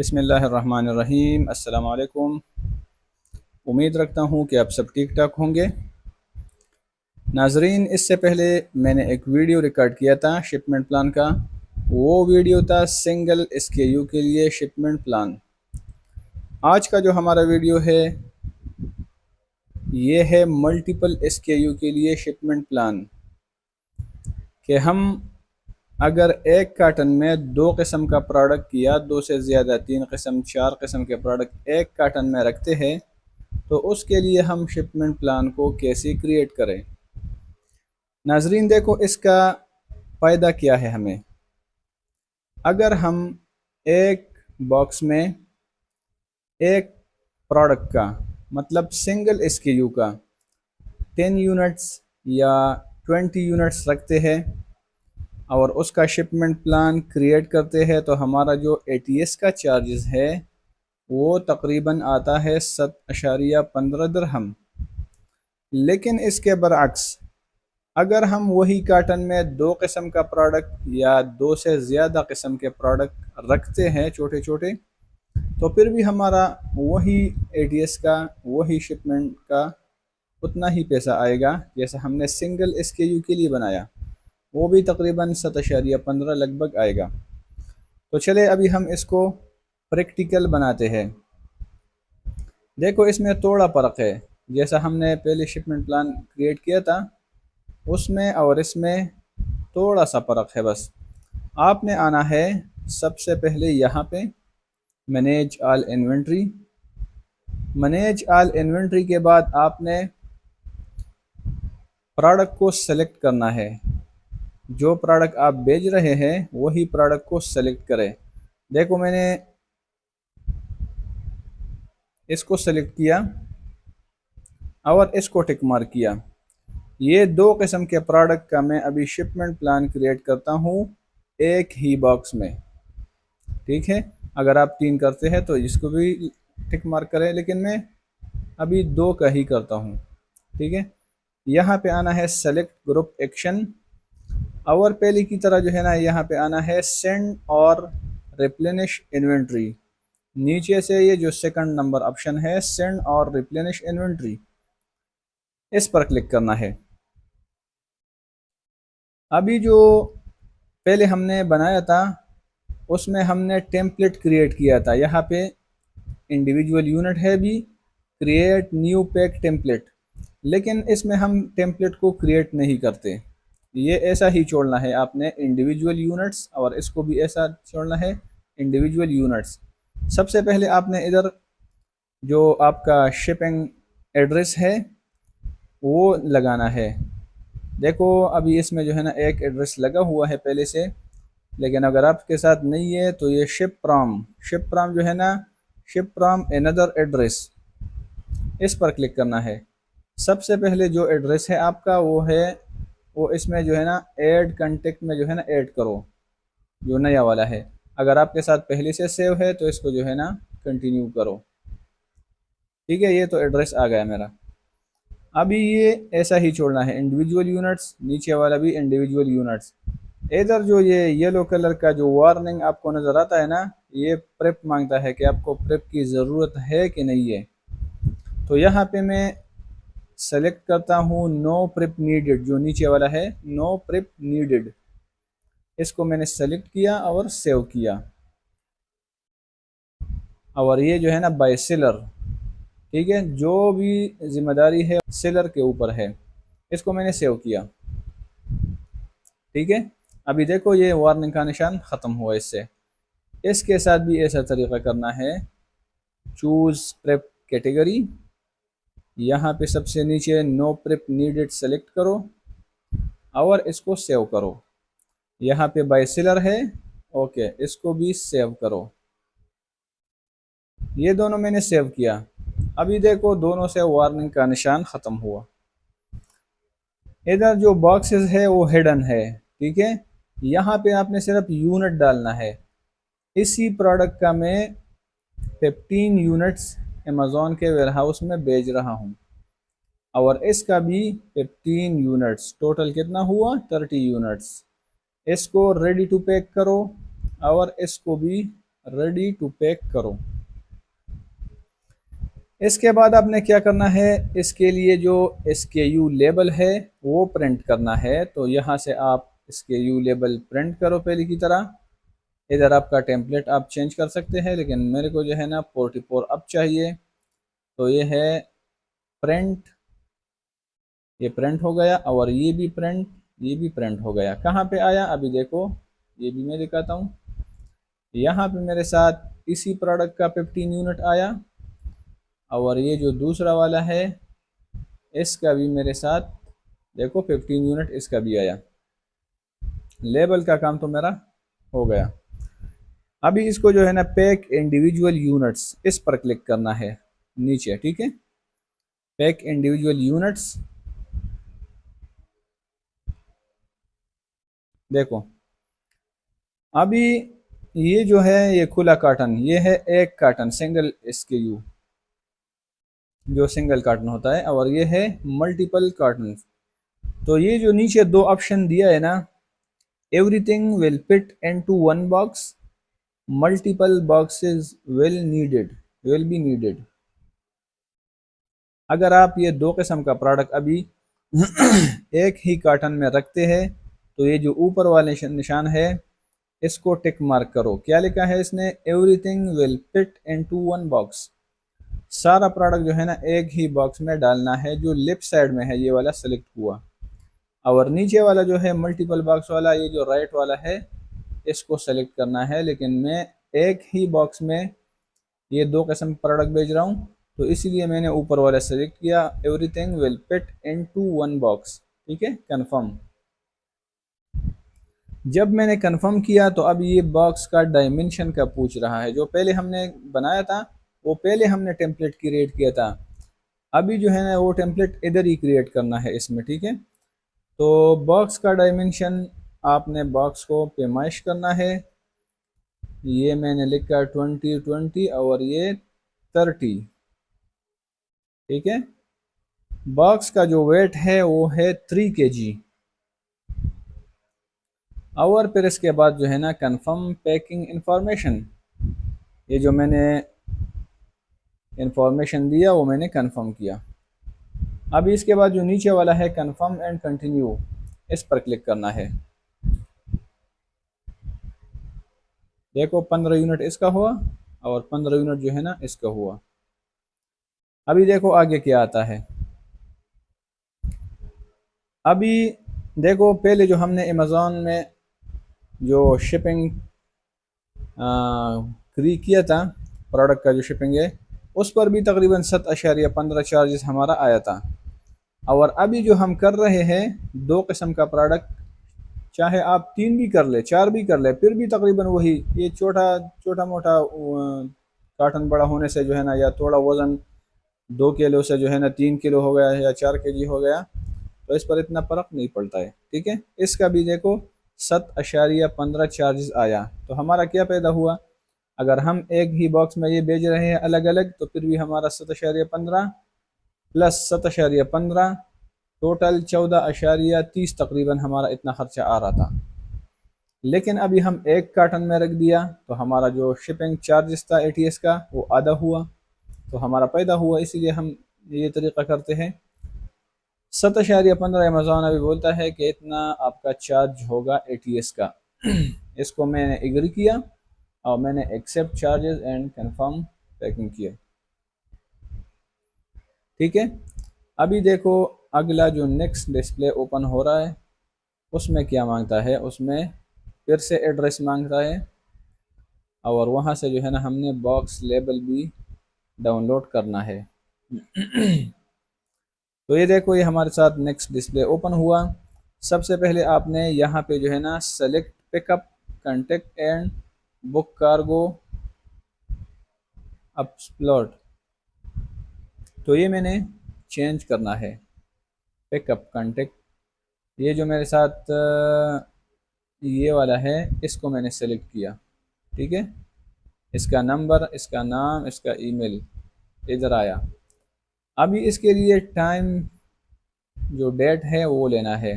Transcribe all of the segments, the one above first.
बिस्मिल्लाहिर्रहमानिर्रहीम। अस्सलाम वालेकुम। उम्मीद रखता हूँ कि आप सब ठीक ठाक होंगे। नाजरीन, इससे पहले मैंने एक वीडियो रिकॉर्ड किया था शिपमेंट प्लान का। वो वीडियो था सिंगल एसकेयू के लिए शिपमेंट प्लान। आज का जो हमारा वीडियो है ये है मल्टीपल एसकेयू के लिए शिपमेंट प्लान। कि हम अगर एक कार्टन में दो किस्म का प्रोडक्ट या दो से ज़्यादा, तीन किस्म, चार किस्म के प्रोडक्ट एक कार्टन में रखते हैं तो उसके लिए हम शिपमेंट प्लान को कैसे क्रिएट करें। नाजरीन देखो, इसका फ़ायदा क्या है हमें। अगर हम एक बॉक्स में एक प्रोडक्ट का मतलब सिंगल एसकेयू का 10 यूनिट्स या 20 यूनिट्स रखते हैं और उसका शिपमेंट प्लान क्रिएट करते हैं तो हमारा जो एटीएस का चार्जेस है वो तकरीबन आता है 7.15 दिरहम। लेकिन इसके बरअक्स अगर हम वही कार्टन में दो किस्म का प्रोडक्ट या दो से ज़्यादा किस्म के प्रोडक्ट रखते हैं छोटे छोटे, तो फिर भी हमारा वही एटीएस का, वही शिपमेंट का उतना ही पैसा आएगा जैसा हमने सिंगल एसकेयू के लिए बनाया। वो भी तकरीबन 7.15 लगभग आएगा। तो चले अभी हम इसको प्रैक्टिकल बनाते हैं। देखो, इसमें थोड़ा फ़र्क है। जैसा हमने पहले शिपमेंट प्लान क्रिएट किया था उसमें और इसमें थोड़ा सा फ़र्क है। बस आपने आना है सबसे पहले यहाँ पे manage all inventory. Manage all inventory के बाद आपने प्रोडक्ट को सेलेक्ट करना है। जो प्रोडक्ट आप बेच रहे हैं वही प्रोडक्ट को सेलेक्ट करें। देखो, मैंने इसको सेलेक्ट किया और इसको टिक मार्क किया। ये दो किस्म के प्रोडक्ट का मैं अभी शिपमेंट प्लान क्रिएट करता हूँ एक ही बॉक्स में। ठीक है, अगर आप तीन करते हैं तो इसको भी टिक मार्क करें, लेकिन मैं अभी दो का ही करता हूँ। ठीक है, यहाँ पे आना है सेलेक्ट ग्रुप एक्शन और पहले की तरह जो है ना यहाँ पे आना है सेंड और रिप्लेनिश इन्वेंट्री। नीचे से ये जो सेकंड नंबर ऑप्शन है सेंड और रिप्लेनिश इन्वेंट्री, इस पर क्लिक करना है। अभी जो पहले हमने बनाया था उसमें हमने टेम्पलेट क्रिएट किया था। यहाँ पे इंडिविजुअल यूनिट है भी, क्रिएट न्यू पैक टेम्पलेट, लेकिन इसमें हम टेम्पलेट को क्रिएट नहीं करते। ये ऐसा ही छोड़ना है आपने इंडिविजुअल यूनिट्स और इसको भी ऐसा छोड़ना है इंडिविजुअल यूनिट्स। सबसे पहले आपने इधर जो आपका शिपिंग एड्रेस है वो लगाना है। देखो, अभी इसमें जो है ना एक एड्रेस लगा हुआ है पहले से, लेकिन अगर आपके साथ नहीं है तो ये शिप फ्रॉम जो है ना, शिप फ्रॉम अनदर एड्रेस, इस पर क्लिक करना है। सबसे पहले जो एड्रेस है आपका वो इसमें जो है ना ऐड कांटेक्ट में जो है ना ऐड करो, जो नया वाला है। अगर आपके साथ पहले से सेव है तो इसको जो है ना कंटिन्यू करो। ठीक है, ये तो एड्रेस आ गया मेरा। अभी ये ऐसा ही छोड़ना है इंडिविजुअल यूनिट्स, नीचे वाला भी इंडिविजुअल यूनिट्स। इधर जो ये येलो कलर का जो वार्निंग आपको नज़र आता है ना, ये प्रेप मांगता है कि आपको प्रेप की ज़रूरत है कि नहीं है। तो यहाँ पे मैं सेलेक्ट करता हूँ नो प्रेप नीडेड, जो नीचे वाला है नो प्रेप नीडेड, इसको मैंने सेलेक्ट किया और सेव किया। और ये जो है ना बाय सेलर, ठीक है, जो भी जिम्मेदारी है सेलर के ऊपर है, इसको मैंने सेव किया। ठीक है, अभी देखो ये वार्निंग का निशान ख़त्म हुआ इससे। इसके साथ भी ऐसा तरीका करना है। चूज़ प्रेप कैटेगरी, यहाँ पे सबसे नीचे नो प्रेप नीडेड सेलेक्ट करो और इसको सेव करो। यहाँ पे बाय सेलर है, ओके, इसको भी सेव करो। ये दोनों मैंने सेव किया। अभी देखो दोनों से वार्निंग का निशान ख़त्म हुआ। इधर जो बॉक्सेस है वो हिडन है। ठीक है, यहाँ पे आपने सिर्फ यूनिट डालना है। इसी प्रोडक्ट का मैं 15 यूनिट्स अमेज़ॉन के वेयरहाउस में बेच रहा हूँ और इसका भी 15 यूनिट्स, टोटल कितना हुआ 30 यूनिट्स। इसको रेडी टू पैक करो और इसको भी रेडी टू पैक करो। इसके बाद आपने क्या करना है, इसके लिए जो SKU लेबल है वो प्रिंट करना है। तो यहाँ से आप SKU लेबल प्रिंट करो पहले की तरह। इधर आपका टेम्पलेट आप चेंज कर सकते हैं, लेकिन मेरे को जो है ना 44 अब चाहिए। तो ये है प्रिंट, ये प्रिंट हो गया और ये भी प्रिंट, ये भी प्रिंट हो गया। कहाँ पे आया अभी देखो, ये भी मैं दिखाता हूँ। यहाँ पे मेरे साथ इसी प्रोडक्ट का 15 यूनिट आया और ये जो दूसरा वाला है इसका भी मेरे साथ देखो 15 यूनिट इसका भी आया। लेबल का काम तो मेरा हो गया। अभी इसको जो है ना पैक इंडिविजुअल यूनिट्स इस पर क्लिक करना है नीचे, ठीक है। पैक इंडिविजुअल यूनिट्स, देखो अभी ये जो है ये खुला कार्टन, ये है एक कार्टन सिंगल SKU जो सिंगल कार्टन होता है, और ये है मल्टीपल कार्टन। तो ये जो नीचे दो ऑप्शन दिया है ना, everything will fit into one box, multiple boxes will be needed. अगर आप ये दो किस्म का प्रोडक्ट अभी एक ही कार्टन में रखते हैं तो ये जो ऊपर वाले निशान है इसको टिक मार्क करो। क्या लिखा है इसने, everything will fit into one box. सारा प्रोडक्ट जो है ना एक ही बॉक्स में डालना है, जो लेफ्ट साइड में है ये वाला सेलेक्ट हुआ। और नीचे वाला जो है मल्टीपल बॉक्स वाला, ये जो राइट वाला है इसको सेलेक्ट करना है। लेकिन मैं एक ही बॉक्स में ये दो किस्म प्रोडक्ट भेज रहा हूँ, तो इसीलिए मैंने ऊपर वाला सेलेक्ट किया, everything will fit into one box, ठीक है, कंफर्म। जब मैंने कंफर्म किया तो अब ये बॉक्स का डायमेंशन का पूछ रहा है। जो पहले हमने बनाया था वो पहले हमने टेम्पलेट क्रिएट किया था, अभी जो है ना वो टेम्पलेट इधर ही क्रिएट करना है इसमें, ठीक है। तो बॉक्स का डायमेंशन आपने बॉक्स को पेमाइश करना है। ये मैंने लिखा 20 और ये 30, ठीक है। बॉक्स का जो वेट है वो है 3 kg। और फिर इसके बाद जो है ना कंफर्म पैकिंग इंफॉर्मेशन, ये जो मैंने इंफॉर्मेशन दिया वो मैंने कंफर्म किया। अभी इसके बाद जो नीचे वाला है कंफर्म एंड कंटिन्यू, इस पर क्लिक करना है। देखो 15 यूनिट इसका हुआ और 15 यूनिट जो है ना इसका हुआ। अभी देखो आगे क्या आता है। अभी देखो पहले जो हमने अमेज़ॉन में जो शिपिंग क्री किया था, प्रोडक्ट का जो शिपिंग है उस पर भी तकरीबन 7.15 चार्जेस हमारा आया था। और अभी जो हम कर रहे हैं दो किस्म का प्रोडक्ट, चाहे आप 3 भी कर ले 4 भी कर ले फिर भी तकरीबन वही, ये छोटा छोटा मोटा कार्टन बड़ा होने से जो है ना, या थोड़ा वज़न 2 किलो से जो है ना 3 किलो हो गया या 4 kg हो गया, तो इस पर इतना फ़र्क नहीं पड़ता है, ठीक है। इसका भी देखो 7.15 चार्जेस आया। तो हमारा क्या पैदा हुआ, अगर हम एक ही बॉक्स में ये भेज रहे हैं अलग अलग तो फिर भी हमारा 7.15 प्लस 7.15 टोटल 14.30 तकरीबन हमारा इतना खर्चा आ रहा था। लेकिन अभी हम एक कार्टन में रख दिया तो हमारा जो शिपिंग चार्जेस था ATS का वो आधा हुआ, तो हमारा पैदा हुआ। इसीलिए हम ये तरीक़ा करते हैं। 7.15 अमेज़ॉन अभी बोलता है कि इतना आपका चार्ज होगा ATS का। इसको मैंने एग्री किया और मैंने accept charges and confirm packing किया, ठीक है। अभी देखो अगला जो नेक्स्ट डिस्प्ले ओपन हो रहा है उसमें क्या मांगता है, उसमें फिर से एड्रेस मांगता है और वहाँ से जो है ना हमने बॉक्स लेबल भी डाउनलोड करना है। तो ये देखो ये हमारे साथ नेक्स्ट डिस्प्ले ओपन हुआ। सबसे पहले आपने यहाँ पे जो है ना select pickup contact and book cargo upload, तो ये मैंने चेंज करना है। पिकअप कॉन्टेक्ट, ये जो मेरे साथ ये वाला है इसको मैंने सेलेक्ट किया, ठीक है। इसका नंबर, इसका नाम, इसका ईमेल इधर आया। अभी इसके लिए टाइम जो डेट है वो लेना है,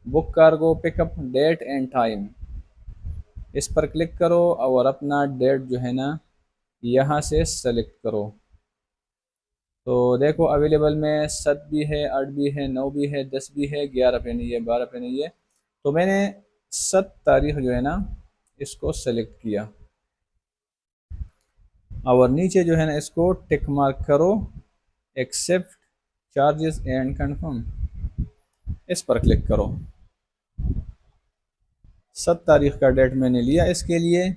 book cargo pickup date and time. इस पर क्लिक करो और अपना डेट जो है ना यहाँ से सेलेक्ट करो। तो देखो अवेलेबल में 7 भी है, 8 भी है, 9 भी है, 10 भी है, 11 पे नहीं है, 12 पे नहीं है। तो मैंने 7 तारीख जो है ना इसको सेलेक्ट किया और नीचे जो है ना इसको टिक मार्क करो, एक्सेप्ट चार्जेस एंड कंफर्म, इस पर क्लिक करो। 7 तारीख का डेट मैंने लिया इसके लिए।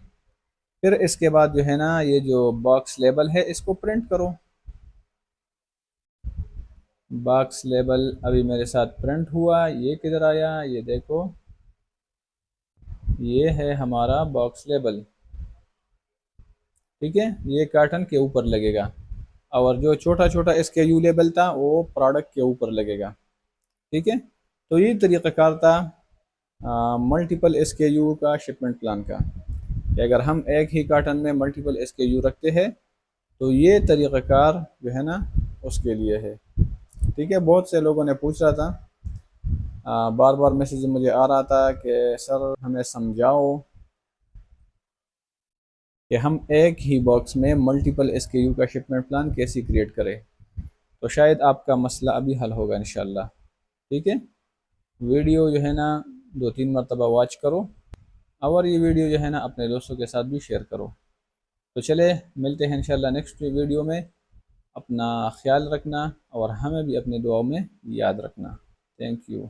फिर इसके बाद जो है ना ये जो बॉक्स लेबल है इसको प्रिंट करो। बॉक्स लेबल अभी मेरे साथ प्रिंट हुआ, ये किधर आया, ये देखो, ये है हमारा बॉक्स लेबल। ठीक है, ये कार्टन के ऊपर लगेगा और जो छोटा छोटा SKU लेबल था वो प्रोडक्ट के ऊपर लगेगा। ठीक है, तो ये तरीक़ाकार था मल्टीपल SKU का शिपमेंट प्लान का, कि अगर हम एक ही कार्टन में मल्टीपल SKU रखते हैं तो ये तरीक़ाकार जो है ना उसके लिए है। ठीक है, बहुत से लोगों ने पूछ रहा था, बार बार मैसेज मुझे आ रहा था कि सर हमें समझाओ कि हम एक ही बॉक्स में मल्टीपल SKU का शिपमेंट प्लान कैसे क्रिएट करें। तो शायद आपका मसला अभी हल होगा इंशाल्लाह। ठीक है, वीडियो जो है ना 2-3 मरतबा वॉच करो और ये वीडियो जो है ना अपने दोस्तों के साथ भी शेयर करो। तो चले मिलते हैं इंशाल्लाह नेक्स्ट वीडियो में। अपना ख्याल रखना और हमें भी अपने दुआओं में याद रखना। Thank you.